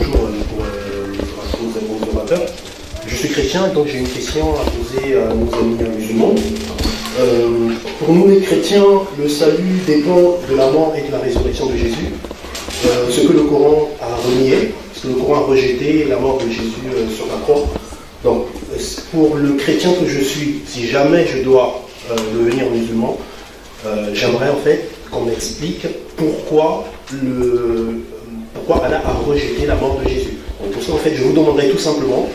bonjour pour nos orateurs. Je suis chrétien et donc j'ai une question à poser à nos amis musulmans. Pour nous les chrétiens, le salut dépend de la mort et de la résurrection de Jésus. Ce que le Coran a renié, ce que le Coran a rejeté, la mort de Jésus sur la croix. Donc pour le chrétien que je suis, si jamais je dois devenir musulman, j'aimerais en fait qu'on m'explique pourquoi Allah a rejeté la mort de Jésus. Donc pour ça en fait je vous demanderai tout simplement,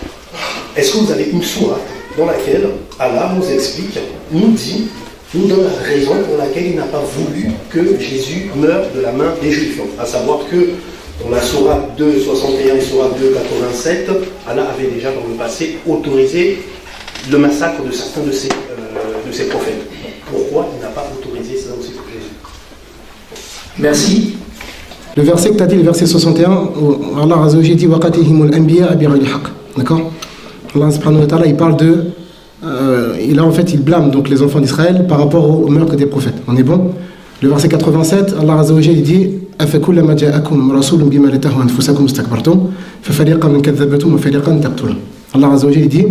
est-ce que vous avez une sourate dans laquelle Allah nous explique, nous dit, nous donne la raison pour laquelle il n'a pas voulu que Jésus meure de la main des Juifs. À savoir que dans la sourate 2, 61 et sourate 2, 87, Allah avait déjà dans le passé autorisé le massacre de certains de ses prophètes. Pourquoi il n'a pas autorisé ça aussi pour Jésus? Merci. Le verset que tu as dit, le verset 61, Allah Azza wa Jalla dit waqatihimul anbiya bighayri haqq. D'accord? Allah subhanahu wa ta'ala, il parle de il blâme donc les enfants d'Israël par rapport au meurtre des prophètes. On est bon? Le verset 87, Allah Azza wa Jalla dit afakullama ja'akum rasulun bima la tahwa anfusakum istakbartum fa fariqan kadzabatum wa fariqan taqtulun. Allah Azza wa Jalla dit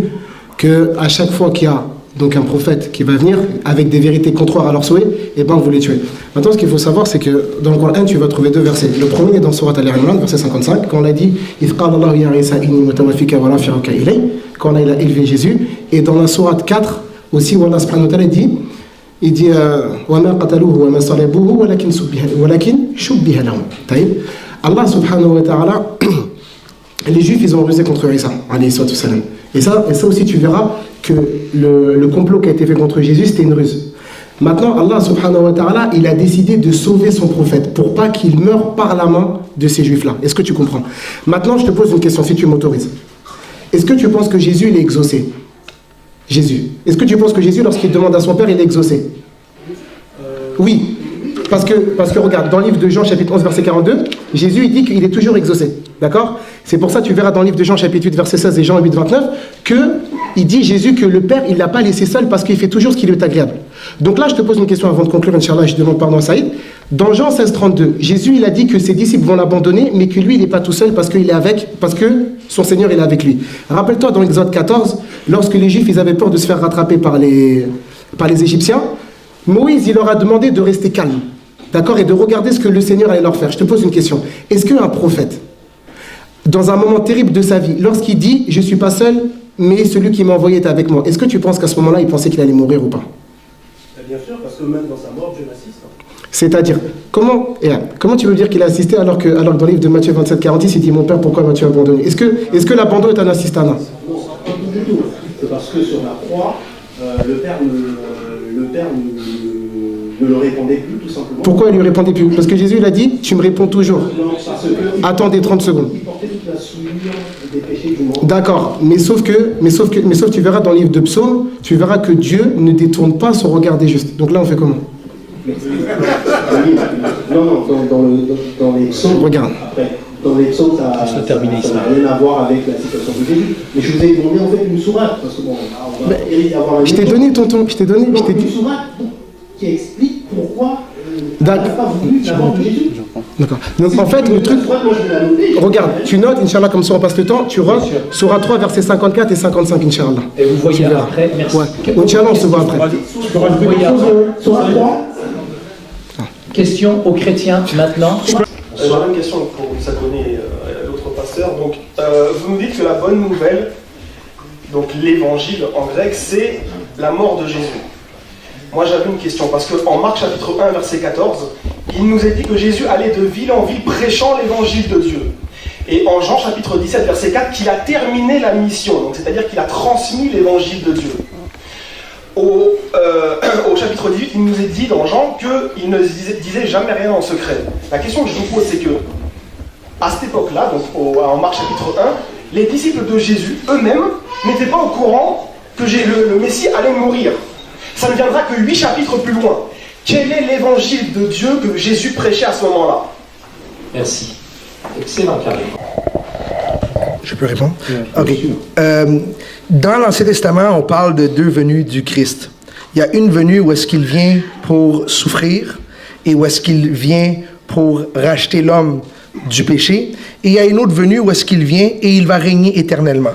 que à chaque fois qu'il y a donc un prophète qui va venir avec des vérités contraires à leur souhait, et ben vous les tuez. Maintenant, ce qu'il faut savoir, c'est que dans le Coran 1, tu vas trouver deux versets. Le premier est dans Sourate Al-Imran, verset 55, quand on a dit quand on a élevé Jésus, et dans la Sourate 4 aussi, où Allah subhanahu wa ta'ala dit Allah subhanahu wa ta'ala, les Juifs, ils ont rusé contre Isa, alayhi salam. Et ça aussi, tu verras que le complot qui a été fait contre Jésus, c'était une ruse. Maintenant, Allah subhanahu wa ta'ala, il a décidé de sauver son prophète pour pas qu'il meure par la main de ces Juifs-là. Est-ce que tu comprends? Maintenant, je te pose une question, si tu m'autorises. Est-ce que tu penses que Jésus, il est exaucé? Jésus. Est-ce que tu penses que Jésus, lorsqu'il demande à son Père, il est exaucé? Oui. Parce que regarde, dans le livre de Jean, chapitre 11, verset 42, Jésus, il dit qu'il est toujours exaucé. D'accord? C'est pour ça que tu verras dans le livre de Jean, chapitre 8, verset 16 et Jean 8, 29, qu'il dit Jésus que le Père, il ne l'a pas laissé seul parce qu'il fait toujours ce qui lui est agréable. Donc là, je te pose une question avant de conclure, Inch'Allah, je demande pardon à Saïd. Dans Jean 16, 32, Jésus, il a dit que ses disciples vont l'abandonner, mais que lui, il n'est pas tout seul parce que son Seigneur, il est avec lui. Rappelle-toi, dans Exode 14, lorsque les Juifs, ils avaient peur de se faire rattraper par les Égyptiens, Moïse, il leur a demandé de rester calme. D'accord? Et de regarder ce que le Seigneur allait leur faire. Je te pose une question. Est-ce qu'un prophète, dans un moment terrible de sa vie, lorsqu'il dit « Je ne suis pas seul, mais celui qui m'a envoyé est avec moi », est-ce que tu penses qu'à ce moment-là, il pensait qu'il allait mourir ou pas? Bien sûr, parce que même dans sa mort, Dieu l'assiste. C'est-à-dire, comment tu veux dire qu'il a assisté alors que dans le livre de Matthieu 27, 46, il dit « Mon Père, pourquoi m'as-tu abandonné » Est-ce que l'abandon est un assistanat? Non, pas du tout. C'est parce que sur la croix, le Père ne le répondait plus, tout simplement. Pourquoi il lui répondait plus? Parce que Jésus, il a dit, tu me réponds toujours. Non, parce que attendez 30 secondes. Il portait toute la souillure des péchés du monde. D'accord, mais sauf tu verras dans le livre de Psaume, tu verras que Dieu ne détourne pas son regard des justes. Donc là, on fait comment? Non, dans les psaumes, regarde. Après, dans les psaumes, ça n'a rien à voir avec la situation de Jésus. Mais je vous ai demandé en fait une sourate, parce que bon, on va avoir je t'ai donné, tonton, je t'ai donné. Une sourate qui explique pourquoi il n'a pas voulu la mort de Jésus. D'accord. Donc en fait, le truc. Regarde, tu notes, Inch'Allah, comme ça on passe le temps, tu vois, Sourate 3, versets 54 et 55, Inch'Allah. Et vous voyez après, merci. Ouais. Inch'Allah, on se voit après. Sourate 3. Question aux chrétiens maintenant. J'aurais une question pour s'adonner à l'autre pasteur. Donc, vous nous dites que la bonne nouvelle, donc l'évangile en grec, c'est la mort de Jésus. Moi j'avais une question, parce qu'en Marc chapitre 1, verset 14, il nous est dit que Jésus allait de ville en ville prêchant l'évangile de Dieu. Et en Jean chapitre 17, verset 4, qu'il a terminé la mission, donc c'est-à-dire qu'il a transmis l'évangile de Dieu. Au chapitre 18, il nous est dit dans Jean qu'il ne disait jamais rien en secret. La question que je vous pose, c'est que, à cette époque-là, donc en Marc chapitre 1, les disciples de Jésus eux-mêmes n'étaient pas au courant que le Messie allait mourir. Ça ne viendra que 8 chapitres plus loin. Quel est l'évangile de Dieu que Jésus prêchait à ce moment-là? Merci. Excellent, Karim. Je peux répondre? Ok. Dans l'Ancien Testament, on parle de deux venues du Christ. Il y a une venue où est-ce qu'il vient pour souffrir et où est-ce qu'il vient pour racheter l'homme du péché, et il y a une autre venue où est-ce qu'il vient et il va régner éternellement.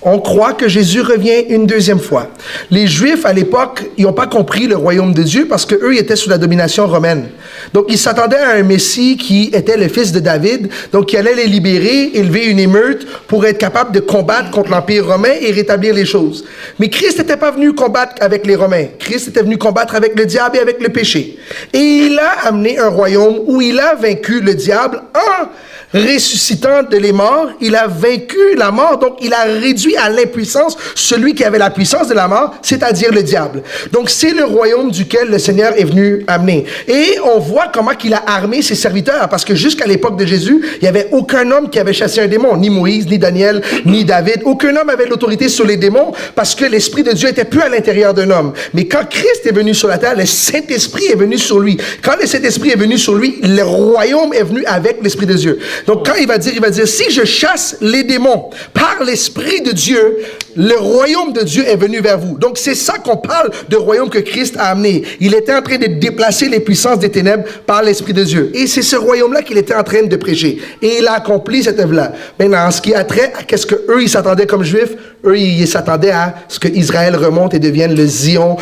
On croit que Jésus revient une deuxième fois. Les Juifs, à l'époque, ils n'ont pas compris le royaume de Dieu parce qu'eux, ils étaient sous la domination romaine. Donc, ils s'attendaient à un Messie qui était le fils de David, donc qui allait les libérer, élever une émeute pour être capable de combattre contre l'Empire romain et rétablir les choses. Mais Christ n'était pas venu combattre avec les Romains. Christ était venu combattre avec le diable et avec le péché. Et il a amené un royaume où il a vaincu le diable en ressuscitant de les morts. Il a vaincu la mort, donc il a réduit à l'impuissance celui qui avait la puissance de la mort, c'est-à-dire le diable. Donc c'est le royaume duquel le Seigneur est venu amener. Et on voit comment il a armé ses serviteurs, parce que jusqu'à l'époque de Jésus, il n'y avait aucun homme qui avait chassé un démon, ni Moïse, ni Daniel, ni David. Aucun homme avait l'autorité sur les démons parce que l'Esprit de Dieu était plus à l'intérieur d'un homme. Mais quand Christ est venu sur la terre, le Saint-Esprit est venu sur lui. Quand le Saint-Esprit est venu sur lui, le royaume est venu avec l'Esprit de Dieu. Donc quand il va dire, si je chasse les démons par l'Esprit de Dieu, le royaume de Dieu est venu vers vous. Donc c'est ça qu'on parle de royaume que Christ a amené. Il était en train de déplacer les puissances des ténèbres par l'Esprit de Dieu. Et c'est ce royaume-là qu'il était en train de prêcher. Et il a accompli cette œuvre-là. Maintenant, en ce qui a trait à qu'est-ce qu'eux, ils s'attendaient comme Juifs, eux, ils s'attendaient à ce que Israël remonte et devienne le Sion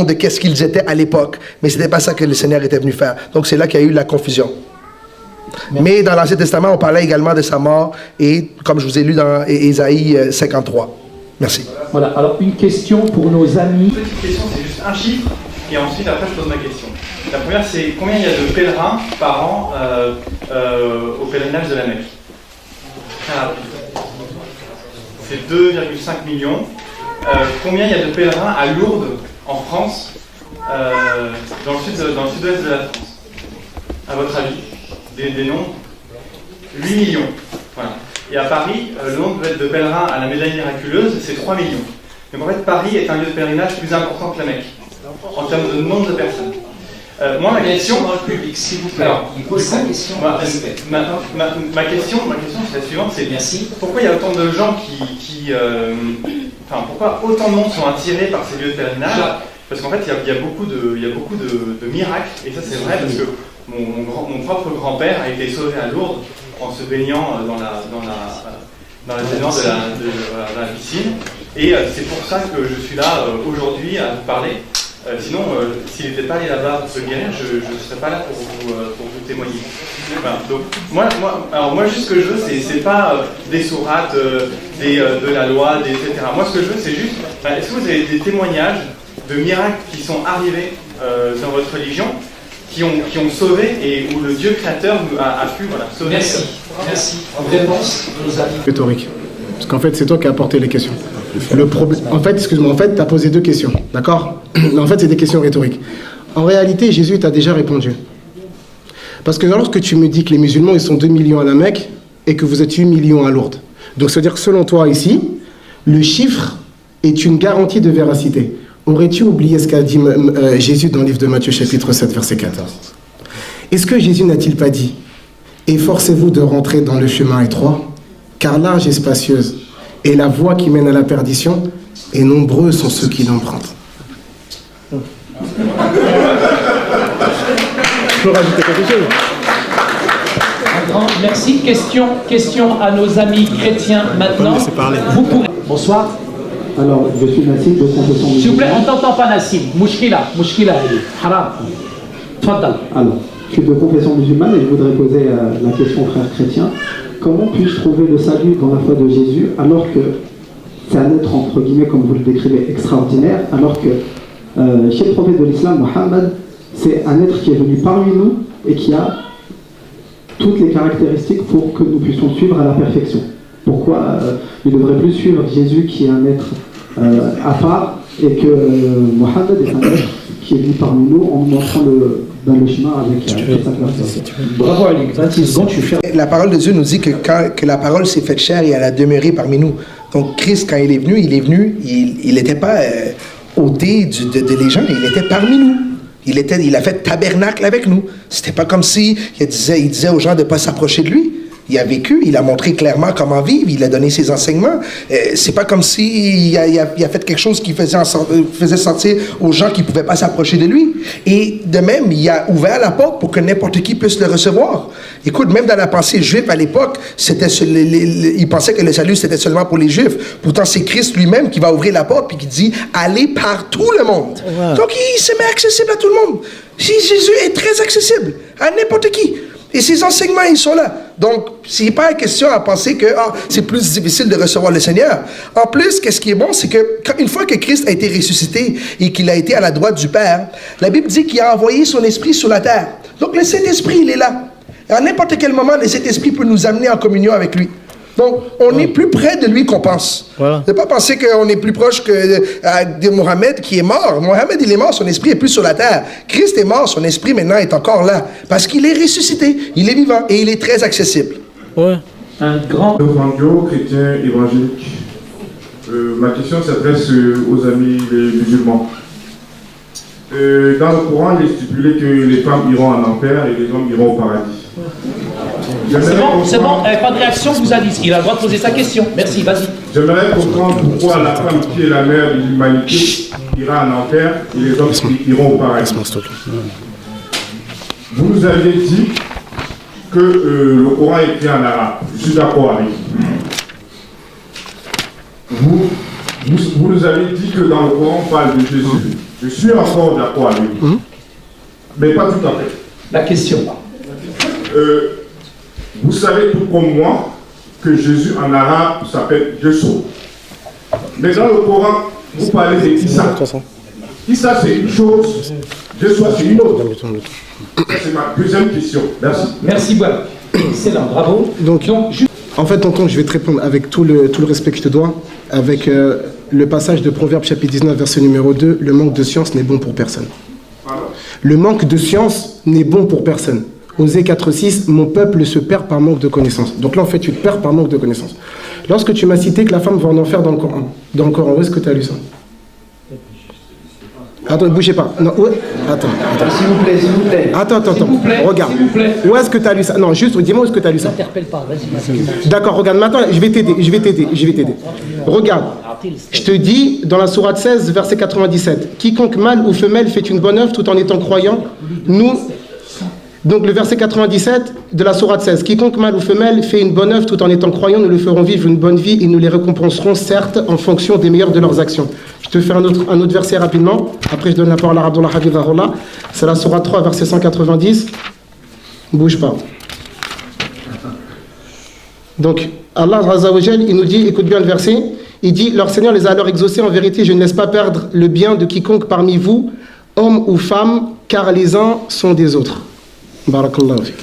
de qu'est-ce qu'ils étaient à l'époque. Mais c'était pas ça que le Seigneur était venu faire. Donc c'est là qu'il y a eu la confusion. Mais dans l'Ancien Testament, on parlait également de sa mort, et comme je vous ai lu dans Ésaïe 53. Merci. Voilà, alors une question pour nos amis. Une petite question, c'est juste un chiffre, et ensuite après je pose ma question. La première, c'est combien il y a de pèlerins par an au pèlerinage de la Mecque? Très rapide. C'est 2,5 millions. Combien il y a de pèlerins à Lourdes, en France, dans le sud-ouest de la France? À votre avis? Des noms? 8 millions. Voilà. Et à Paris, le nombre de pèlerins à la médaille miraculeuse, c'est 3 millions. Donc en fait, Paris est un lieu de pèlerinage plus important que la Mecque, en termes de nombre de personnes. Moi, ma question... dans le public, s'il vous plaît. Alors, il pose sa question. Ma question, c'est la suivante, c'est merci. Pourquoi il y a autant de gens pourquoi autant de monde sont attirés par ces lieux de pèlerinage? Parce qu'en fait, il y a beaucoup de miracles, et ça c'est vrai parce que mon propre grand-père a été sauvé à Lourdes en se baignant dans les baignoires de la piscine. Et c'est pour ça que je suis là aujourd'hui à vous parler. Sinon, s'il n'était pas allé là-bas pour se guérir, je ne serais pas là pour vous témoigner. Voilà. Donc, moi, juste ce que je veux, c'est pas des sourates, de la loi, etc. Moi, ce que je veux, c'est juste, est-ce que vous avez des témoignages de miracles qui sont arrivés dans votre religion, qui ont sauvé, et où le Dieu créateur a pu sauver? Merci. Réponse de nos amis. Rhétorique. Parce qu'en fait, c'est toi qui as apporté les questions. Le problème, en fait, excuse-moi, tu as posé 2 questions, d'accord? En fait, c'est des questions rhétoriques. En réalité, Jésus t'a déjà répondu. Parce que lorsque tu me dis que les musulmans, ils sont 2 millions à la Mecque et que vous êtes 8 millions à Lourdes, donc ça veut dire que selon toi ici, le chiffre est une garantie de véracité. Aurais-tu oublié ce qu'a dit Jésus dans le livre de Matthieu, chapitre 7, verset 14? Est-ce que Jésus n'a-t-il pas dit « Efforcez-vous de rentrer dans le chemin étroit, car large et spacieuse est la voie qui mène à la perdition, et nombreux sont ceux qui l'empruntent. » Je peux rajouter quelque chose? Un grand merci. Question à nos amis chrétiens maintenant. Vous pourrez... Bonsoir. Alors, je suis Nassim de confession musulmane. S'il vous plaît, on t'entend pas, Nassim. Mouchkila, haram. Tfaddal. Alors, je suis de confession musulmane et je voudrais poser la question aux frères chrétiens. Comment puis-je trouver le salut dans la foi de Jésus alors que c'est un être, entre guillemets, comme vous le décrivez, extraordinaire, alors que chez le prophète de l'islam, Mohammed, c'est un être qui est venu parmi nous et qui a toutes les caractéristiques pour que nous puissions suivre à la perfection. Pourquoi il ne devrait plus suivre Jésus qui est un être à part et que Mohammed est un être qui est venu parmi nous en nous montrant le chemin avec sa clarté. Bravo Ali, 26 secondes, tu fais. La parole de Dieu nous dit que la parole s'est faite chair et elle a demeuré parmi nous. Donc Christ, quand il est venu, il n'était pas ôté de les gens, il était parmi nous. Il a fait tabernacle avec nous. C'était pas comme si il disait aux gens de ne pas s'approcher de lui. Il a vécu, il a montré clairement comment vivre, il a donné ses enseignements. C'est pas comme s'il a fait quelque chose qui faisait sentir aux gens qui ne pouvaient pas s'approcher de lui. Et de même, il a ouvert la porte pour que n'importe qui puisse le recevoir. Écoute, même dans la pensée juive à l'époque, ils pensaient que le salut c'était seulement pour les Juifs. Pourtant, c'est Christ lui-même qui va ouvrir la porte puis qui dit « Allez par tout le monde ». Donc, il se met accessible à tout le monde. Jésus est très accessible à n'importe qui. Et ses enseignements, ils sont là. Donc, ce n'est pas une question à penser que c'est plus difficile de recevoir le Seigneur. En plus, qu'est-ce qui est bon, c'est que une fois que Christ a été ressuscité et qu'il a été à la droite du Père, la Bible dit qu'il a envoyé son esprit sur la terre. Donc, le Saint-Esprit, il est là. Et à n'importe quel moment, le Saint-Esprit peut nous amener en communion avec lui. Donc, on est plus près de lui qu'on pense. Voilà. Ne pas penser qu'on est plus proche de Mohamed qui est mort. Mohamed, il est mort, son esprit est plus sur la terre. Christ est mort, son esprit maintenant est encore là. Parce qu'il est ressuscité, il est vivant et il est très accessible. Ouais. Un grand... Franjo, chrétien évangélique. Ma question s'adresse aux amis les musulmans. Dans le Coran, il est stipulé que les femmes iront en enfer et les hommes iront au paradis. C'est bon, pas de réaction, vous a dit. Il a le droit de poser sa question. Merci, vas-y. J'aimerais comprendre pourquoi la femme qui est la mère de l'humanité ira en enfer et les hommes iront au paradis. Vous nous aviez dit que le Coran est écrit en arabe. Je suis d'accord avec vous. Vous nous avez dit que dans le Coran, on parle de Jésus. Je suis encore d'accord avec vous. Mais pas tout à fait. La question. Vous savez tout comme moi que Jésus en arabe s'appelle Yeshua. Mais dans le Coran, vous parlez de Issa. Issa c'est une chose, Yeshua c'est une autre. C'est ma deuxième question. Merci. Merci beaucoup. Excellent, bravo. Donc, en fait, tonton, je vais te répondre avec tout le respect que je te dois, avec le passage de Proverbes chapitre 19, verset numéro 2, le manque de science n'est bon pour personne. Le manque de science n'est bon pour personne. Osée 4.6, mon peuple se perd par manque de connaissances. Donc là, en fait, tu te perds par manque de connaissances. Lorsque tu m'as cité que la femme va en enfer dans le Coran, où est-ce que tu as lu ça? Attends, ne bougez pas. Non, ouais. Attends. S'il vous plaît, s'il vous plaît. Attends. Regarde. Où est-ce que tu as lu ça? Non, juste, dis-moi où est-ce que tu as lu ça. N'interpelle pas, vas-y. D'accord, regarde, maintenant, je vais t'aider. Regarde, je te dis, dans la sourate 16, verset 97, quiconque mâle ou femelle fait une bonne œuvre tout en étant croyant, donc le verset 97 de la sourate 16, quiconque mâle ou femelle fait une bonne œuvre tout en étant croyant, nous le ferons vivre une bonne vie et nous les récompenserons certes en fonction des meilleures de leurs actions. Je te fais un autre verset rapidement, après je donne la parole à Abdullah Hafidhahullah. C'est la sourate 3, verset 190. Bouge pas. Donc Allah Azza wa Jal, il nous dit, écoute bien le verset, il dit, leur Seigneur les a alors exaucés, en vérité je ne laisse pas perdre le bien de quiconque parmi vous, homme ou femme, car les uns sont des autres.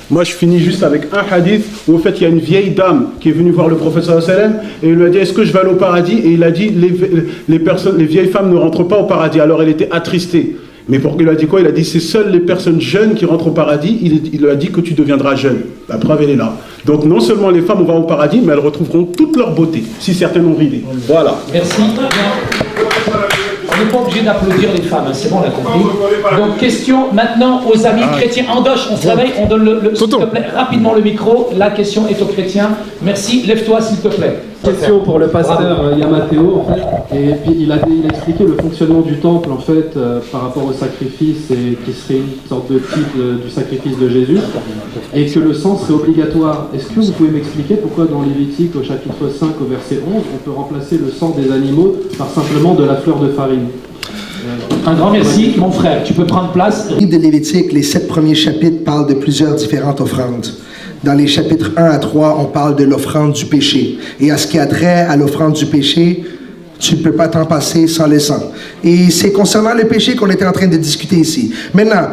Moi je finis juste avec un hadith où en fait il y a une vieille dame qui est venue voir le prophète sallallahu alayhi wa sallam et il lui a dit est-ce que je vais aller au paradis, et il a dit les vieilles femmes ne rentrent pas au paradis. Alors elle était attristée, mais il lui a dit quoi? Il a dit c'est seules les personnes jeunes qui rentrent au paradis. Il lui a dit que tu deviendras jeune. La preuve elle est là. Donc non seulement les femmes vont au paradis, mais elles retrouveront toute leur beauté si certaines ont ridé. Voilà. Merci. On n'est pas obligé d'applaudir les femmes, hein. C'est bon, on l'a compris. Donc, question maintenant aux amis chrétiens. Andoche, on se réveille, on donne s'il te plaît, rapidement le micro. La question est aux chrétiens. Merci, lève-toi s'il te plaît. Question pour le pasteur Yamateo, en fait. Et puis il a expliqué le fonctionnement du temple, en fait, par rapport au sacrifice, et qui serait une sorte de type du sacrifice de Jésus, et que le sang serait obligatoire. Est-ce que vous pouvez m'expliquer pourquoi dans Lévitique, au chapitre 5, au verset 11, on peut remplacer le sang des animaux par simplement de la fleur de farine? Un grand merci, mon frère. Tu peux prendre place. Le livre de Lévitique, les 7 premiers chapitres parlent de plusieurs différentes offrandes. Dans les chapitres 1 à 3, on parle de l'offrande du péché. Et à ce qui a trait à l'offrande du péché, tu ne peux pas t'en passer sans le sang. Et c'est concernant le péché qu'on était en train de discuter ici. Maintenant,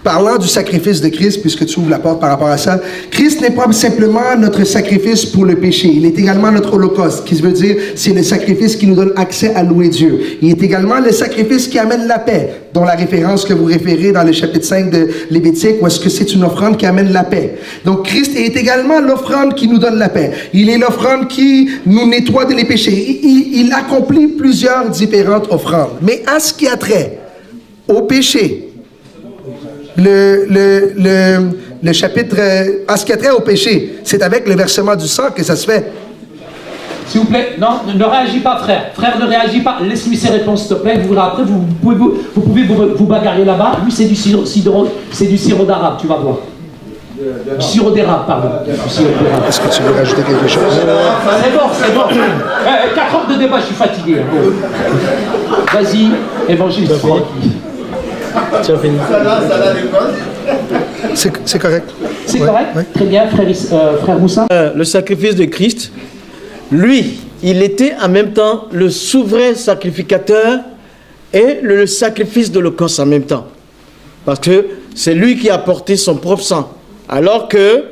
parlant du sacrifice de Christ, puisque tu ouvres la porte par rapport à ça, Christ n'est pas simplement notre sacrifice pour le péché. Il est également notre holocauste, qui veut dire c'est le sacrifice qui nous donne accès à louer Dieu. Il est également le sacrifice qui amène la paix, dont la référence que vous référez dans le chapitre 5 de Lévitique, où est-ce que c'est une offrande qui amène la paix. Donc Christ est également l'offrande qui nous donne la paix. Il est l'offrande qui nous nettoie de les péchés. Il accomplit plusieurs différentes offrandes. Mais à ce qui a trait au péché, le chapitre, en ce qui a trait au péché, c'est avec le versement du sang que ça se fait. S'il vous plaît, non, ne réagis pas, frère. Frère, ne réagis pas. Laisse-lui ses réponses, s'il te plaît. Après, vous pouvez vous bagarrer là-bas. Lui, c'est du sirop d'arabe, tu vas voir. Du sirop d'érable, pardon. Est-ce que tu veux rajouter quelque chose? C'est bon. 4 heures de débat, je suis fatigué. Vas-y, évangéliste. Tu as fini. C'est correct. C'est correct? Ouais. Très bien, frère Moussa. Le sacrifice de Christ, lui, il était en même temps le souverain sacrificateur et le sacrifice de l'Holocauste en même temps. Parce que c'est lui qui a apporté son propre sang. Alors que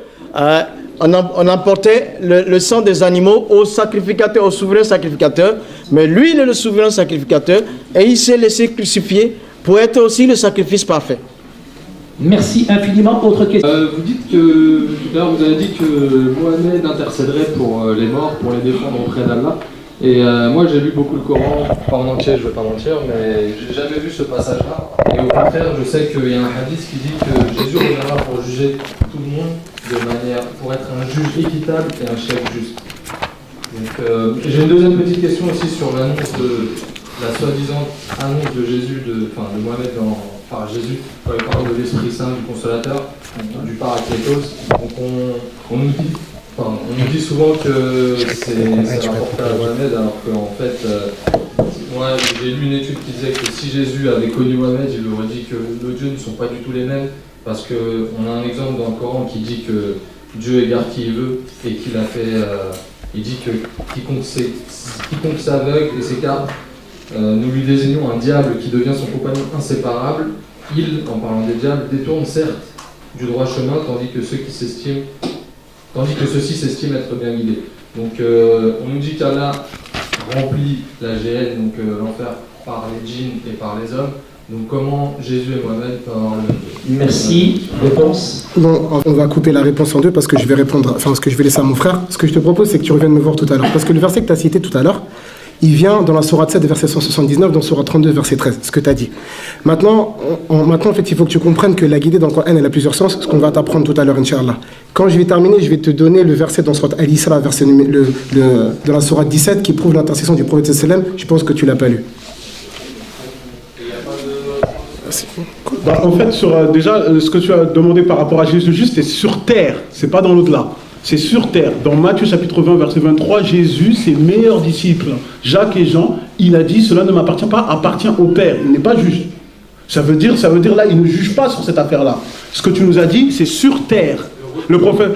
on emportait le sang des animaux au sacrificateur, au souverain sacrificateur. Mais lui, il est le souverain sacrificateur et il s'est laissé crucifier pour être aussi le sacrifice parfait. Merci infiniment. Autre question. Vous dites que, tout à l'heure, vous avez dit que Mohamed intercéderait pour les morts, pour les défendre auprès d'Allah. Et moi, j'ai lu beaucoup le Coran, pas en entier, je ne vais pas mentir, mais j'ai jamais vu ce passage-là. Et au contraire, je sais qu'il y a un hadith qui dit que Jésus reviendra pour juger tout le monde de manière, pour être un juge équitable et un chef juste. Donc, j'ai une deuxième petite question aussi sur l'annonce de la soi-disant annonce de Jésus, de Mohamed par Jésus, quand il parle de l'Esprit Saint, du Consolateur, du Paraclétos. Donc on nous dit souvent que c'est rapporté à Mohamed, alors qu'en fait, moi j'ai lu une étude qui disait que si Jésus avait connu Mohamed, il aurait dit que nos dieux ne sont pas du tout les mêmes, parce qu'on a un exemple dans le Coran qui dit que Dieu égare qui il veut, et qu'il a fait, il dit que quiconque s'aveugle et s'écarte, nous lui désignons un diable qui devient son compagnon inséparable. Il, en parlant des diables, détourne certes du droit chemin, tandis que ceux-ci s'estiment être bien guidés. Donc on nous dit qu'Allah remplit la GN, donc l'enfer, par les djinns et par les hommes. Donc comment Jésus et Mohamed peuvent avoir le même? Merci. Réponse? Bon, on va couper la réponse en deux parce que je vais répondre, ce que je vais laisser à mon frère. Ce que je te propose, c'est que tu reviennes me voir tout à l'heure. Parce que le verset que tu as cité tout à l'heure, il vient dans la sourate 7, verset 179, dans sourate 32, verset 13, ce que tu as dit. Maintenant, en fait, il faut que tu comprennes que la guidée dans le Coran, elle a plusieurs sens, ce qu'on va t'apprendre tout à l'heure, Inch'Allah. Quand je vais terminer, je vais te donner le verset dans sourate Al-Isra, verset dans la sourate 17, qui prouve l'intercession du prophète sallam. Je pense que tu l'as pas lu. En fait, déjà, ce que tu as demandé par rapport à Jésus juste, c'est sur terre, c'est pas dans l'au-delà. C'est sur terre. Dans Matthieu chapitre 20, verset 23, Jésus, ses meilleurs disciples, Jacques et Jean, il a dit, cela ne m'appartient pas, appartient au Père. Il n'est pas juge. Ça veut dire là, il ne juge pas sur cette affaire-là. Ce que tu nous as dit, c'est sur terre. Le prophète,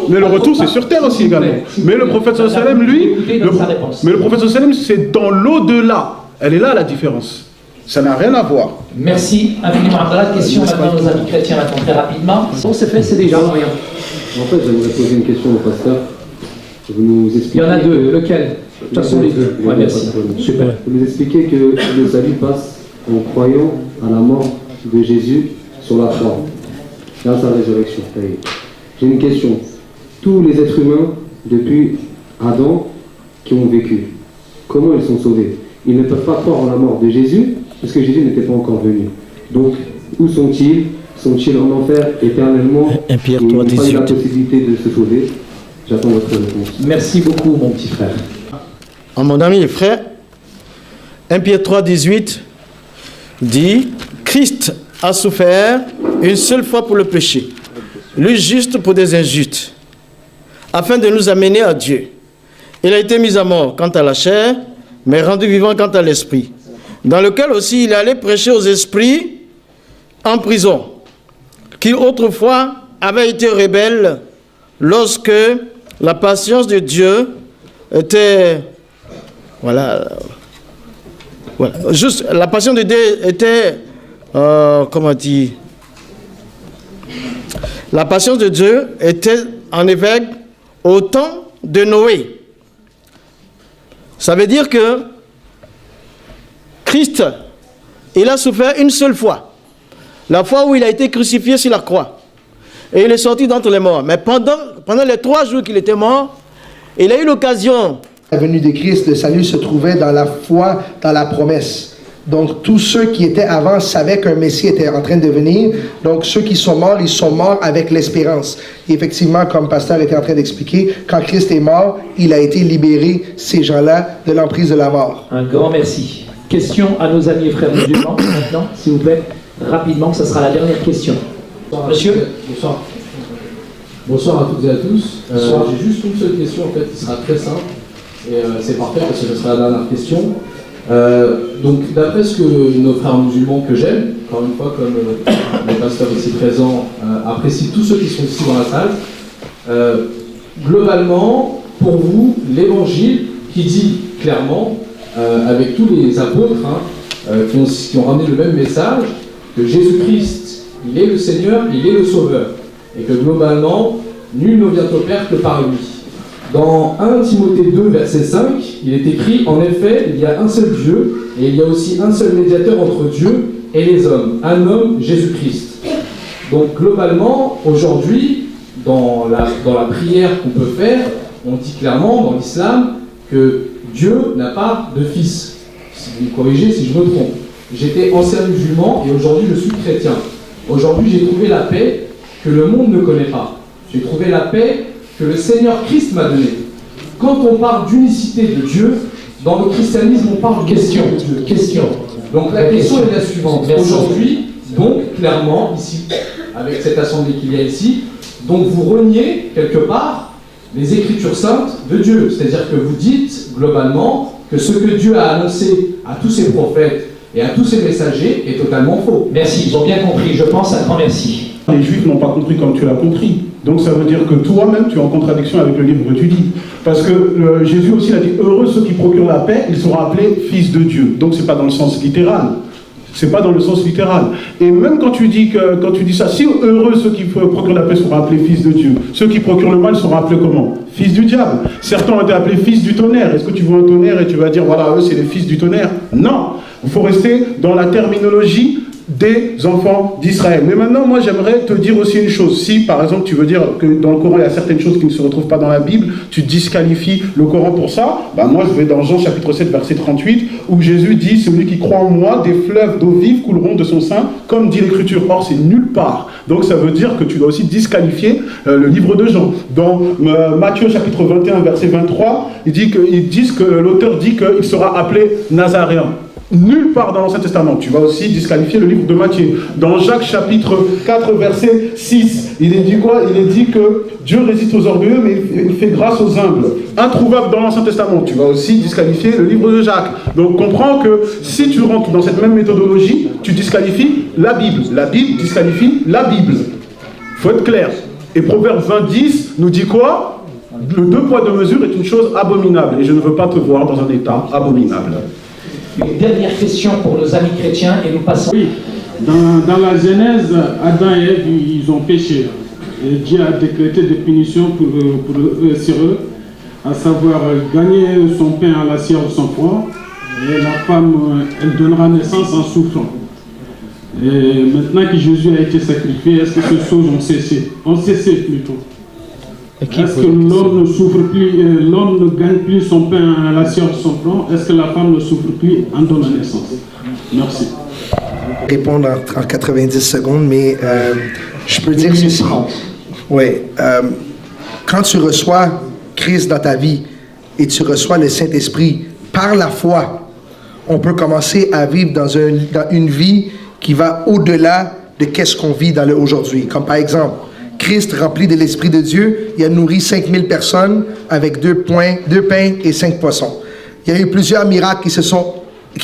mais le retour, c'est sur terre aussi également. Mais le prophète sallam, lui, le prophète sallam, c'est dans l'au-delà. Elle est là la différence. Ça n'a rien à voir. Merci infiniment. La question maintenant aux amis chrétiens, maintenant très rapidement. Bon, c'est fait, c'est déjà moyen. En fait, j'aimerais poser une question au pasteur. Vous nous expliquez. Il y en a deux. Lequel? De toute façon, les deux. Ouais, merci. Super. Vous nous expliquez que le salut passe en croyant à la mort de Jésus sur la croix, et à sa résurrection. J'ai une question. Tous les êtres humains, depuis Adam, qui ont vécu, comment ils sont sauvés? Ils ne peuvent pas croire en la mort de Jésus, parce que Jésus n'était pas encore venu. Donc, où sont-ils? Sont-ils en enfer éternellement? Pierre Ils n'ont pas eu la possibilité de se sauver. J'attends votre réponse. Merci beaucoup, mon petit frère. Mon ami et frère, 1 Pierre 3, 18 dit « Christ a souffert une seule fois pour le péché, le juste pour des injustes, afin de nous amener à Dieu. Il a été mis à mort quant à la chair, mais rendu vivant quant à l'esprit, dans lequel aussi il allait prêcher aux esprits en prison, qui autrefois avaient été rebelles lorsque la patience de Dieu était... Voilà. Juste, la patience de Dieu était... comment dire? La patience de Dieu était en évêque au temps de Noé. Ça veut dire que Christ, il a souffert une seule fois. La fois où il a été crucifié sur la croix. Et il est sorti d'entre les morts. Mais pendant les 3 jours qu'il était mort, il a eu l'occasion. La venue de Christ, le salut se trouvait dans la foi, dans la promesse. Donc, tous ceux qui étaient avant savaient qu'un Messie était en train de venir. Donc, ceux qui sont morts, ils sont morts avec l'espérance. Et effectivement, comme Pasteur était en train d'expliquer, quand Christ est mort, il a été libéré, ces gens-là, de l'emprise de la mort. Un grand merci. Question à nos amis et frères musulmans, maintenant, s'il vous plaît. Rapidement, ça sera la dernière question. Monsieur. Bonsoir. Bonsoir à toutes et à tous. J'ai juste une seule question, en fait, qui sera très simple. Et c'est parfait parce que ce sera la dernière question. Donc, d'après ce que nos frères musulmans que j'aime, encore une fois, comme les pasteurs ici présents apprécient tous ceux qui sont ici dans la salle, globalement, pour vous, l'évangile qui dit clairement, avec tous les apôtres qui ont ramené le même message, que Jésus-Christ, il est le Seigneur, il est le Sauveur, et que globalement, nul ne vient au Père que par lui. Dans 1 Timothée 2, verset 5, il est écrit « En effet, il y a un seul Dieu, et il y a aussi un seul médiateur entre Dieu et les hommes, un homme, Jésus-Christ. » Donc globalement, aujourd'hui, dans la prière qu'on peut faire, on dit clairement dans l'islam que Dieu n'a pas de fils. Si vous me corrigez si je me trompe. J'étais ancien musulman et aujourd'hui je suis chrétien. Aujourd'hui j'ai trouvé la paix que le monde ne connaît pas. J'ai trouvé la paix que le Seigneur Christ m'a donnée. Quand on parle d'unicité de Dieu, dans le christianisme on parle de question. Donc la question est la suivante. Aujourd'hui, donc clairement, ici, avec cette assemblée qu'il y a ici, donc vous reniez quelque part les Écritures saintes de Dieu. C'est-à-dire que vous dites globalement que ce que Dieu a annoncé à tous ses prophètes et à tous ses messagers est totalement faux. Merci, ils ont bien compris, je pense, un grand merci. Les Juifs n'ont pas compris comme tu l'as compris. Donc ça veut dire que toi-même, tu es en contradiction avec le livre que tu dis. Parce que Jésus aussi a dit, heureux ceux qui procurent la paix, ils seront appelés fils de Dieu. Donc c'est pas dans le sens littéral. C'est pas dans le sens littéral. Et même quand tu dis ça, si heureux ceux qui procurent la paix seront appelés fils de Dieu, ceux qui procurent le mal seront appelés comment? Fils du diable. Certains ont été appelés fils du tonnerre. Est-ce que tu vois un tonnerre et tu vas dire, voilà, eux c'est les fils du tonnerre? Non. Il faut rester dans la terminologie des enfants d'Israël. Mais maintenant, moi, j'aimerais te dire aussi une chose. Si, par exemple, tu veux dire que dans le Coran, il y a certaines choses qui ne se retrouvent pas dans la Bible, tu disqualifies le Coran pour ça, ben moi, je vais dans Jean chapitre 7, verset 38, où Jésus dit, celui qui croit en moi, des fleuves d'eau vive couleront de son sein, comme dit l'Écriture. Or, c'est nulle part. Donc, ça veut dire que tu dois aussi disqualifier le livre de Jean. Dans Matthieu chapitre 21, verset 23, l'auteur dit qu'il sera appelé Nazaréen. Nulle part dans l'Ancien Testament. Tu vas aussi disqualifier le livre de Matthieu. Dans Jacques chapitre 4 verset 6, il est dit quoi? Il est dit que Dieu résiste aux orgueilleux mais il fait grâce aux humbles. Introuvable dans l'Ancien Testament. Tu vas aussi disqualifier le livre de Jacques. Donc comprends que si tu rentres dans cette même méthodologie, tu disqualifies la Bible. La Bible disqualifie la Bible. Il faut être clair. Et Proverbe 20:10 nous dit quoi? Le 2 poids 2 mesures est une chose abominable. Et je ne veux pas te voir dans un état abominable. Une dernière question pour nos amis chrétiens et nous passons. Oui, dans la Genèse, Adam et Ève, ils ont péché. Et Dieu a décrété des punitions sur eux, à savoir gagner son pain à la cire sans froid, et la femme, elle donnera naissance en souffrant. Et maintenant que Jésus a été sacrifié, est-ce que ces choses ont cessé? Ont cessé plutôt. Est-ce que l'homme ne souffre plus, l'homme ne gagne plus son pain à la cire sans froid? Est-ce que la femme ne souffre plus en donnant naissance? Merci. Répondre en 90 secondes, mais je peux dire ceci. Oui. Quand tu reçois Christ dans ta vie et tu reçois le Saint-Esprit par la foi, on peut commencer à vivre dans une vie qui va au-delà de qu'est-ce qu'on vit dans le aujourd'hui. Comme par exemple, Christ, rempli de l'Esprit de Dieu, il a nourri 5000 personnes avec 2 pains et 5 poissons. Il y a eu plusieurs miracles qui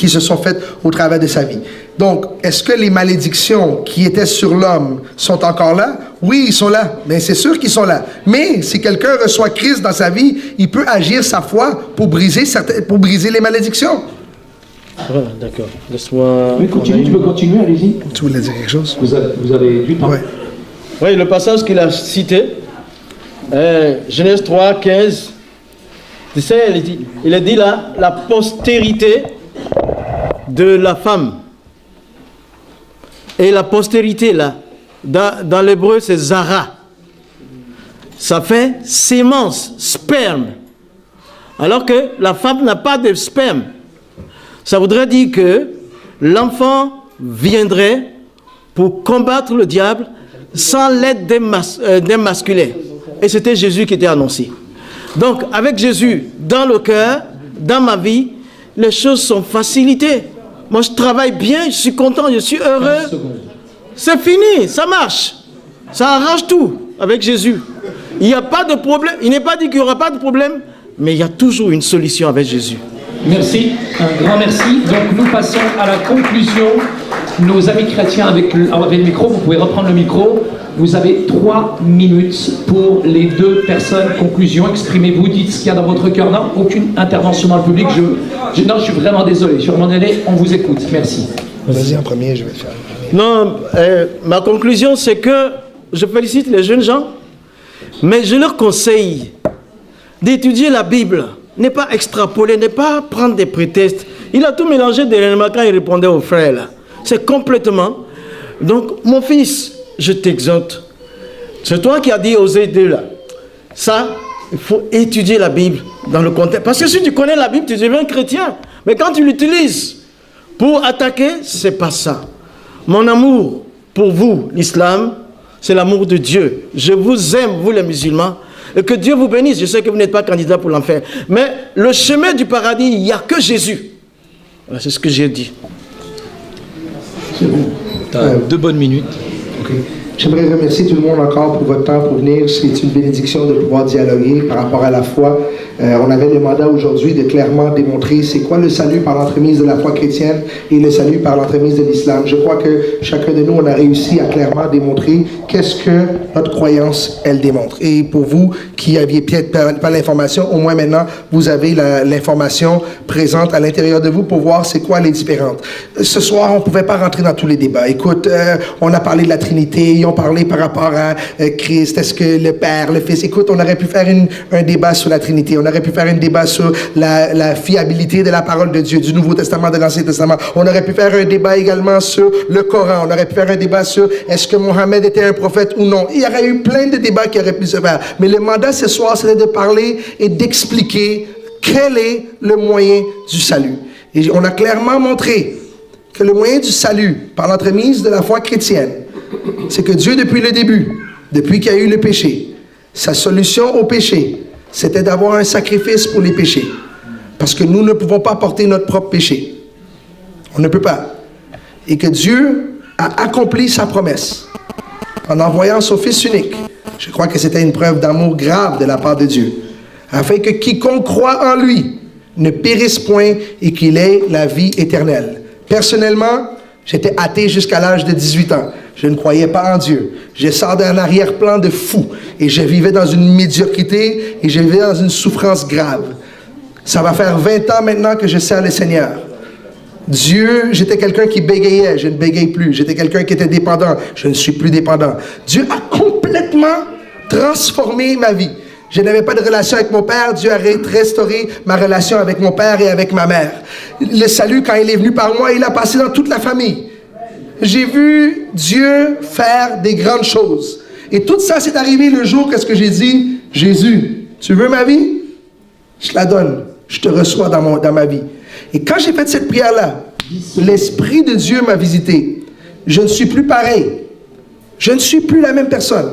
se sont faits au travers de sa vie. Donc, est-ce que les malédictions qui étaient sur l'homme sont encore là? Oui, ils sont là. Mais c'est sûr qu'ils sont là. Mais si quelqu'un reçoit Christ dans sa vie, il peut agir sa foi pour briser les malédictions. Voilà, d'accord. Laisse-moi... Oui, continue, tu peux continuer, allez-y. Tu voulais dire quelque chose? Vous avez du temps. Ouais. Oui, le passage qu'il a cité, Genèse 3, 15, tu sais, il a dit là, la postérité de la femme. Et la postérité là, dans l'hébreu c'est Zara. Ça fait sémence, sperme. Alors que la femme n'a pas de sperme. Ça voudrait dire que l'enfant viendrait pour combattre le diable sans l'aide d'un masculin. Et c'était Jésus qui était annoncé. Donc, avec Jésus dans le cœur, dans ma vie, les choses sont facilitées. Moi, je travaille bien, je suis content, je suis heureux. C'est fini, ça marche. Ça arrange tout avec Jésus. Il n'y a pas de problème. Il n'est pas dit qu'il n'y aura pas de problème, mais il y a toujours une solution avec Jésus. Merci, un grand merci. Donc nous passons à la conclusion. Nos amis chrétiens avec le micro, vous pouvez reprendre le micro. Vous avez 3 minutes pour les 2 personnes. Conclusion, exprimez-vous, dites ce qu'il y a dans votre cœur. Non, aucune intervention dans le public. Non, je suis vraiment désolé. Je suis vraiment désolé. On vous écoute. Merci. Vas-y en premier, je vais faire. Non, ma conclusion, c'est que je félicite les jeunes gens, mais je leur conseille d'étudier la Bible. Ne pas extrapoler, ne pas prendre des prétextes. Il a tout mélangé dernièrement quand il répondait aux frères là. C'est complètement. Donc, mon fils, je t'exhorte. C'est toi qui as dit aux deux là. Ça, il faut étudier la Bible dans le contexte. Parce que si tu connais la Bible, tu deviens chrétien. Mais quand tu l'utilises pour attaquer, c'est pas ça. Mon amour pour vous, l'islam, c'est l'amour de Dieu. Je vous aime, vous les musulmans. Et que Dieu vous bénisse. Je sais que vous n'êtes pas candidat pour l'enfer. Mais le chemin du paradis, il n'y a que Jésus. Voilà, c'est ce que j'ai dit. C'est bon. Tu as 2 bonnes minutes. Okay. J'aimerais remercier tout le monde encore pour votre temps pour venir. C'est une bénédiction de pouvoir dialoguer par rapport à la foi. On avait le mandat aujourd'hui de clairement démontrer c'est quoi le salut par l'entremise de la foi chrétienne et le salut par l'entremise de l'islam. Je crois que chacun de nous, on a réussi à clairement démontrer qu'est-ce que notre croyance, elle démontre. Et pour vous qui aviez peut-être pas l'information, au moins maintenant, vous avez l'information présente à l'intérieur de vous pour voir c'est quoi les différentes. Ce soir, on ne pouvait pas rentrer dans tous les débats. Écoute, on a parlé de la Trinité, ils ont parlé par rapport à Christ, est-ce que le Père, le Fils. Écoute, on aurait pu faire un débat sur la Trinité, on aurait pu faire un débat sur la fiabilité de la parole de Dieu, du Nouveau Testament, de l'Ancien Testament. On aurait pu faire un débat également sur le Coran, on aurait pu faire un débat sur est-ce que Mohammed était un prophète ou non. Il y aurait eu plein de débats qui auraient pu se faire. Mais le mandat ce soir, c'était de parler et d'expliquer quel est le moyen du salut. Et on a clairement montré que le moyen du salut, par l'entremise de la foi chrétienne, c'est que Dieu, depuis le début, depuis qu'il y a eu le péché, sa solution au péché, c'était d'avoir un sacrifice pour les péchés. Parce que nous ne pouvons pas porter notre propre péché. On ne peut pas. Et que Dieu a accompli sa promesse en envoyant son Fils unique. Je crois que c'était une preuve d'amour grave de la part de Dieu. Afin que quiconque croit en lui ne périsse point et qu'il ait la vie éternelle. Personnellement, j'étais athée jusqu'à l'âge de 18 ans. Je ne croyais pas en Dieu. Je sors d'un arrière-plan de fou. Et je vivais dans une médiocrité et je vivais dans une souffrance grave. Ça va faire 20 ans maintenant que je sers le Seigneur. Dieu, j'étais quelqu'un qui bégayait, je ne bégaye plus. J'étais quelqu'un qui était dépendant, je ne suis plus dépendant. Dieu a complètement transformé ma vie. Je n'avais pas de relation avec mon père, Dieu a restauré ma relation avec mon père et avec ma mère. Le salut, quand il est venu par moi, il a passé dans toute la famille. J'ai vu Dieu faire des grandes choses. Et tout ça, c'est arrivé le jour que ce que j'ai dit, Jésus, tu veux ma vie? Je la donne. Je te reçois dans ma vie. Et quand j'ai fait cette prière-là, l'Esprit de Dieu m'a visité. Je ne suis plus pareil. Je ne suis plus la même personne.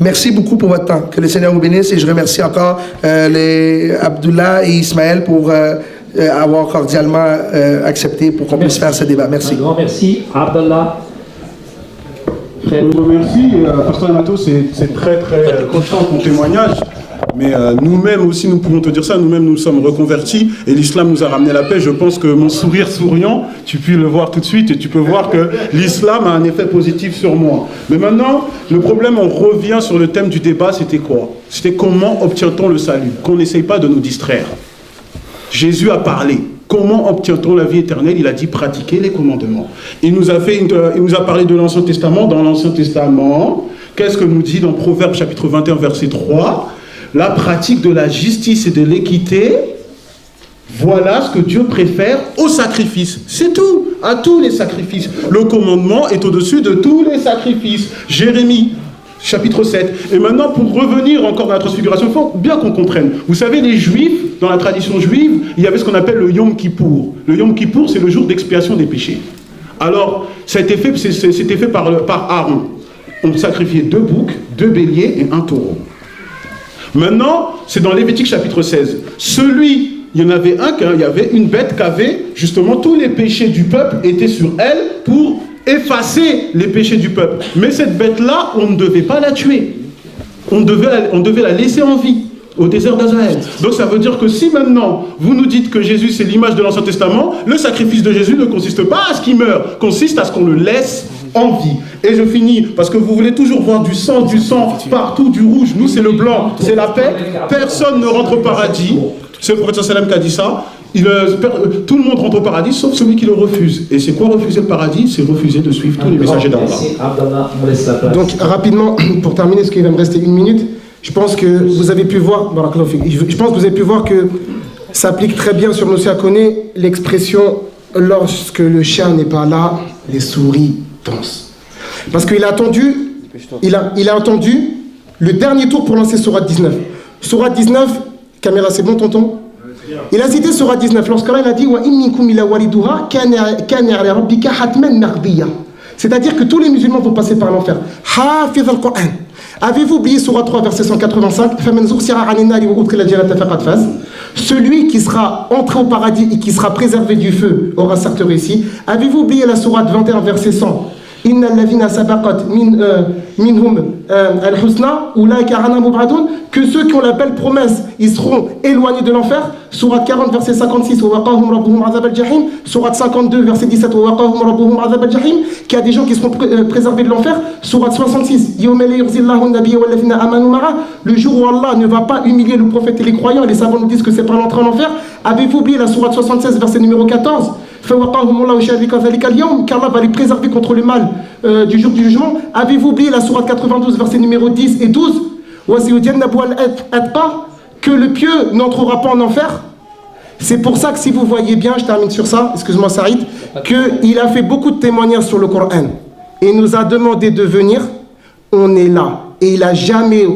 Merci beaucoup pour votre temps. Que le Seigneur vous bénisse. Et je remercie encore Abdullah et Ismaël pour avoir cordialement accepté pour qu'on puisse faire ce débat. Merci. Un grand merci. Abdallah. Je vous remercie. Pasteur Amato, c'est très constant ton témoignage. Mais nous-mêmes aussi, nous pouvons te dire ça, nous-mêmes nous sommes reconvertis et l'islam nous a ramené la paix. Je pense que mon sourire souriant, tu peux le voir tout de suite et tu peux voir que l'islam a un effet positif sur moi. Mais maintenant, le problème, on revient sur le thème du débat, c'était quoi? C'était comment obtient-on le salut? Qu'on n'essaye pas de nous distraire. Jésus a parlé. Comment obtient-on la vie éternelle? Il a dit pratiquer les commandements. Il nous a parlé de l'Ancien Testament. Dans l'Ancien Testament, qu'est-ce que nous dit dans Proverbes chapitre 21, verset 3? La pratique de la justice et de l'équité, voilà ce que Dieu préfère au sacrifice. C'est tout, à tous les sacrifices. Le commandement est au-dessus de tous les sacrifices. Jérémie, chapitre 7. Et maintenant, pour revenir encore dans la transfiguration, il faut bien qu'on comprenne. Vous savez, les Juifs, dans la tradition juive, il y avait ce qu'on appelle le Yom Kippour. Le Yom Kippour, c'est le jour d'expiation des péchés. Alors, ça a été fait, c'était fait par Aaron. On sacrifiait 2 boucs, 2 béliers et 1 taureau. Maintenant, c'est dans Lévitique chapitre 16. Il y en avait il y avait une bête qui avait, justement, tous les péchés du peuple étaient sur elle pour effacer les péchés du peuple. Mais cette bête-là, on ne devait pas la tuer. On devait la laisser en vie au désert d'Azaël. Donc ça veut dire que si maintenant vous nous dites que Jésus c'est l'image de l'Ancien Testament, le sacrifice de Jésus ne consiste pas à ce qu'il meure, consiste à ce qu'on le laisse en vie. Et je finis, parce que vous voulez toujours voir du sang partout, du rouge. Nous c'est le blanc, c'est la paix. Personne ne rentre au paradis. C'est le prophète sallam qui a dit ça. Tout le monde rentre au paradis sauf celui qui le refuse. Et c'est quoi refuser le paradis? C'est refuser de suivre tous les messagers d'Allah. Donc rapidement, pour terminer, parce qu'il va me rester 1 minute, je pense que vous avez pu voir, que ça applique très bien sur Monsieur Akone l'expression lorsque le chien n'est pas là, les souris dansent. Parce qu'il a attendu, il a attendu le dernier tour pour lancer Sourate 19. Sourate 19, caméra, c'est bon tonton? Il a cité Sourate 19 lorsqu'Allah a dit wa in minkum illa waliduha kana ala rabbika hatman maqdiya. C'est-à-dire que tous les musulmans vont passer par l'enfer. Hafiz al-Qur'an. Avez-vous oublié Sourate 3 verset 185? Celui qui sera entré au paradis et qui sera préservé du feu aura certes réussi. Avez-vous oublié la Sourate 21 verset 100? Que ceux qui ont la belle promesse, ils seront éloignés de l'enfer. Sourate 40 verset 56, Sourate 52 verset 17, qu'il y a des gens qui seront préservés de l'enfer. Sourate 66, le jour où Allah ne va pas humilier le prophète et les croyants, et les savants nous disent que c'est pas l'entrée en enfer. Avez-vous oublié la Sourate 76 verset numéro 14? qu'Allah va les préserver contre le mal du jour du jugement. Avez-vous oublié la sourate 92 verset numéro 10 et 12, que le pieux n'entrera pas en enfer? C'est pour ça que si vous voyez bien, je termine sur ça, excuse-moi Saïd, qu'il a fait beaucoup de témoignages sur le Coran et nous a demandé de venir. On est là. Et il a jamais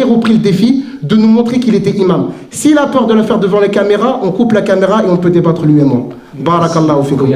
repris le défi de nous montrer qu'il était imam. S'il a peur de le faire devant les caméras, on coupe la caméra et on peut débattre lui et moi. Barakallahu fikum.